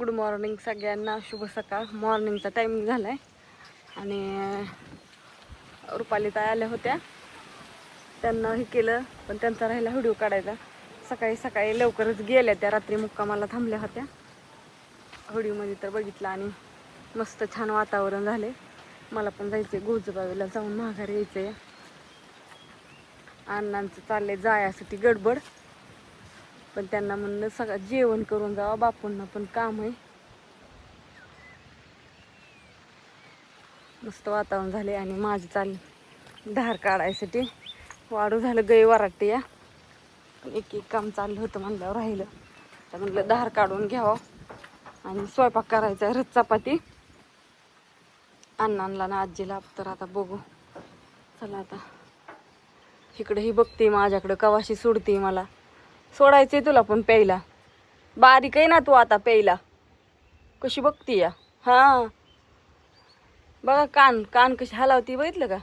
Good morning सगळ्यांना, शुभ सकाळ. मॉर्निंगचा टायमिंग झाला आहे आणि रुपाली ताई आल्या होत्या, त्यांना हे केलं पण त्यांचा राहिला व्हिडिओ काढायचा. सकाळी सकाळी लवकरच गेल्या त्या, रात्री मुक्कामाला थांबल्या होत्या. व्हिडिओमध्ये तर बघितलं आणि मस्त छान वातावरण झाले. मला पण जायचं आहे गोजबावीला, जाऊन माघारी यायचं आहे. अण्णांचं चाललंय जायासाठी गडबड, पण त्यांना म्हणलं सगळं जेवण करून जावा, बापूंना पण काम आहे. मस्त वातावरण झाले आणि माझं चाललं धार काढायसाठी. वाढू झालं गई वराटे या, एक एक काम चाललं होतं म्हणल्यावर राहिलं. तर म्हणलं धार काढून घ्यावं आणि स्वयंपाक करायचा आहे, रस चपाती अण्णांना ना आजीला. तर आता बघू, चला आता. इकडे ही बघते माझ्याकडं, कवाशी सोडते मला. सोडायचंय तुला पण प्यायला, बारीक आहे ना तू आता प्यायला. कशी बघती या, हां बघा कान कान कशी हलावती, बघितलं का?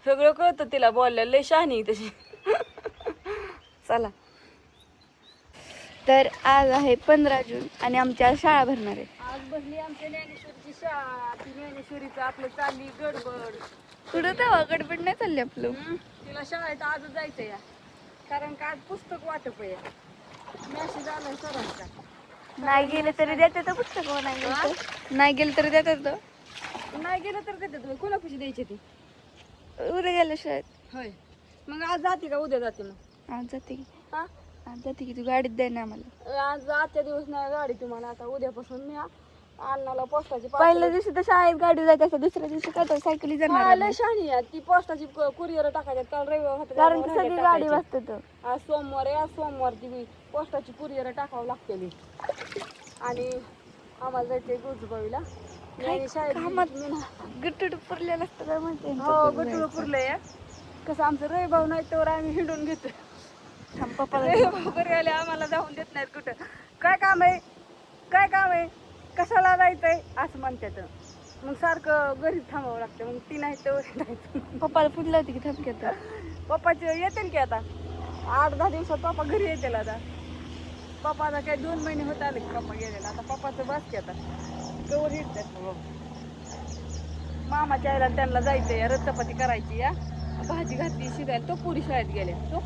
सगळं कळतं तिला, बोलल्या लय शहाणी तशी. चला. तर आज आहे 15 जून आणि आमची आज शाळा भरणार आहे. आज बसली आमच्या ज्ञानेश्वरीची शाळा. ती ज्ञानेश्वरीचं आपलं चालली गडबड. कुठं तेव्हा गडबड नाही चालली आपलं. तिला शाळेत आजच जायचं या, कारण का आज पुस्तक वाटप आहे. मॅसेज आलाय सरांचा. नाही गेले तरी देते तर पुस्तक, नाही गेलं तरी देतात. नाही गेलं तर देते तुम्ही, कोणापाशी द्यायची ती? उद्या गेलं शाळेत. होय, मग आज जाते का उद्या जाते? मग आज जाते की, हा आज जाते की, तू गाडीत द्या ना आम्हाला. आज आजच्या दिवस नाही गाडी तुम्हाला, आता उद्यापासून मी अण्णाला पोस्टाची पहिल्या दिवशी तर शाळेत गाडी जायचं असं, दुसऱ्या दिवशी काय तर सायकली जाणार. लय शहाणी आहे ती. पोस्टाची कुरिअर टाकायच्यात काल रविवार होता, कारण की सगळी गाडी वाजते तर. आज सोमवार आहे, आज सोमवार ती पोस्टाची कुरिअर टाकावं लागते. आणि आम्हाला जायचंय गोजबावीला. गट्टू पुरलेलं असतं काय म्हणते. हो, गट्टू पुरलंय. कसं आमचं रविभाऊ नाही तर आम्ही हिंडून घेतो. रविभाऊ घरी आले आम्हाला जाऊन देत नाहीत कुठं. काय काम आहे, काय काम आहे, कशाला जायचंय असं म्हणतात. मग सारखं घरीच थांबावं लागतं. मग ती नाही तर जायचं. पप्पाला फुटलं होती की थांबक्यात. पप्पाचे येतील की आता 8-10 दिवसात पप्पा घरी येतील. आता पप्पाला काय 2 महिने होत आले की पप्पा गेलेला. आता पप्पाचं बस की आता कवर हिटतात. मामाच्या आईला त्यांना जायचंय, रस चपाती करायची या, भाजी घातली शिजायला. तो पुरी शाळेत गेल्या. तो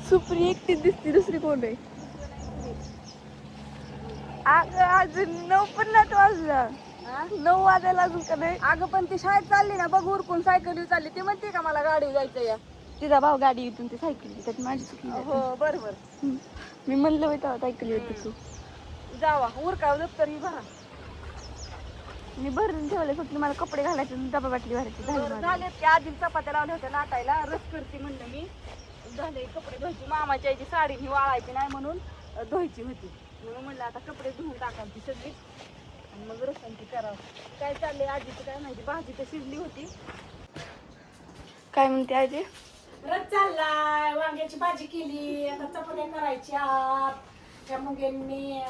सुप्री एकटीच दिसते, दुसरी कोण आहे? अगं अजून 9 पण नाही वाजला. 9 वाजायला अजून का नाही? अगं पण ती शाळेत चालली ना, बघ उरकून सायकलीवर चालली. ती म्हणते का मला गाडी जायचं या? तिचा भाऊ गाडी येतून ते सायकल, त्यात माझी चुकी. हो बरोबर. मी म्हणलं होतं सायकल येत तू जावा उरका दप्तर ही भरा. मी भरून ठेवले, फक्त मला कपडे घालायचे, डबा बाटली भरायची. झाले की आधी चपात्या लावल्या होत्या नाटायला, रस करते म्हणलं मी. झाले कपडे धुवायची, मामाच्या आईची साडी ही वाळायची नाही म्हणून धुवायची होती. म्हणून म्हणलं आता कपडे धुवून टाकायची सगळी आणि मग रसांची करावं. काय चाललंय आजीचं काय माहिती. भाजी तर शिजली होती. काय म्हणते आजी? रस चाललाय, वांग्याची भाजी केली, आता चपात्या करायच्या. त्या मुंग्यांनी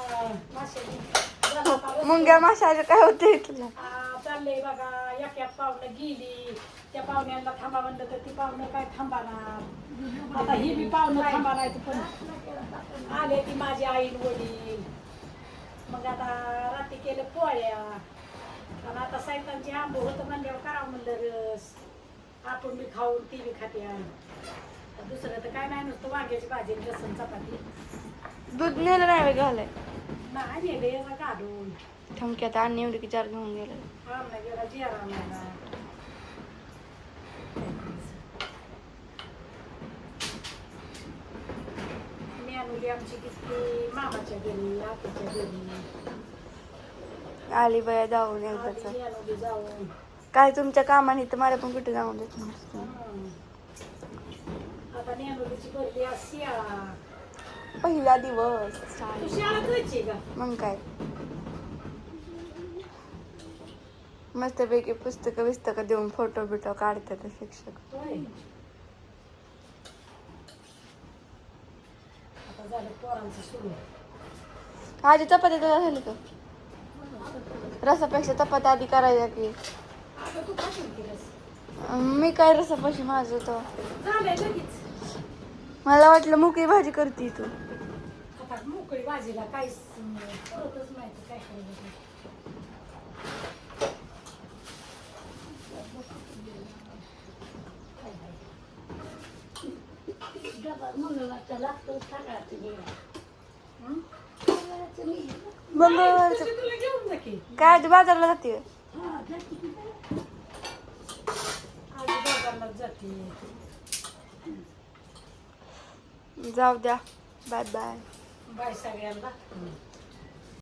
मुंग्या माशाचं काय होते तुला? चाललंय बघा. एक पाहुणं गेली, त्या पाहुण्यांना थांबा म्हणलं तर ती पाहुणं काय थांबाणार. आता ही मी पाहुणं थांबा नाही तर पण आले ती माझी आईन वडील. मग आता रात्री केलं पोळ्या आणि आता सायंकाळची आंबो होतं म्हणल्यावर करावं म्हणलं रस. आपण मी खाऊन ती बी खात्या. दुसरं तर काय नाही, नुसतं वांग्याची भाजी, लसूण चपाती. दूध नेलं नाही घालाय नाही नेलं याचा काढून. थमक्यात आणि एवढी की 4 घेऊन गेलं. आमला गेला जिरा आणायला. मेनुली आमची किती मामाच्या घरी, आत्याच्या घरी आली बाया जाऊन एकदाच. मेनुली जाऊन काय तुमच्या कामाने तर मला पण कुठे जाऊन देत नसतं. आता मेनुलीची भरली आज शिळा. पहिला दिवस तू शाळा जायची का? मग काय मस्तपैकी पुस्तकं देऊन फोटो बिटो काढतात शिक्षक. होय. आता झालं पोरांचं सुरू. आजी चपात्या तुला झाली का? रसापेक्षा चपात्या आधी करायच्या की. आता तू खाशील की रस? मी काय रसापाशी माझं तर झालंय लगेच. मला वाटलं मोकळी भाजी करते तू. आता मोकळी भाजीला काहीच करतच नाही तर काय करायचं. मंगळवारचं तशी तुला घेऊन जा की. काय आज बाजारला जाते हा, जा की. आज बाजारला जाते. जाऊ द्या बाय बाय बाय सगळ्यांना.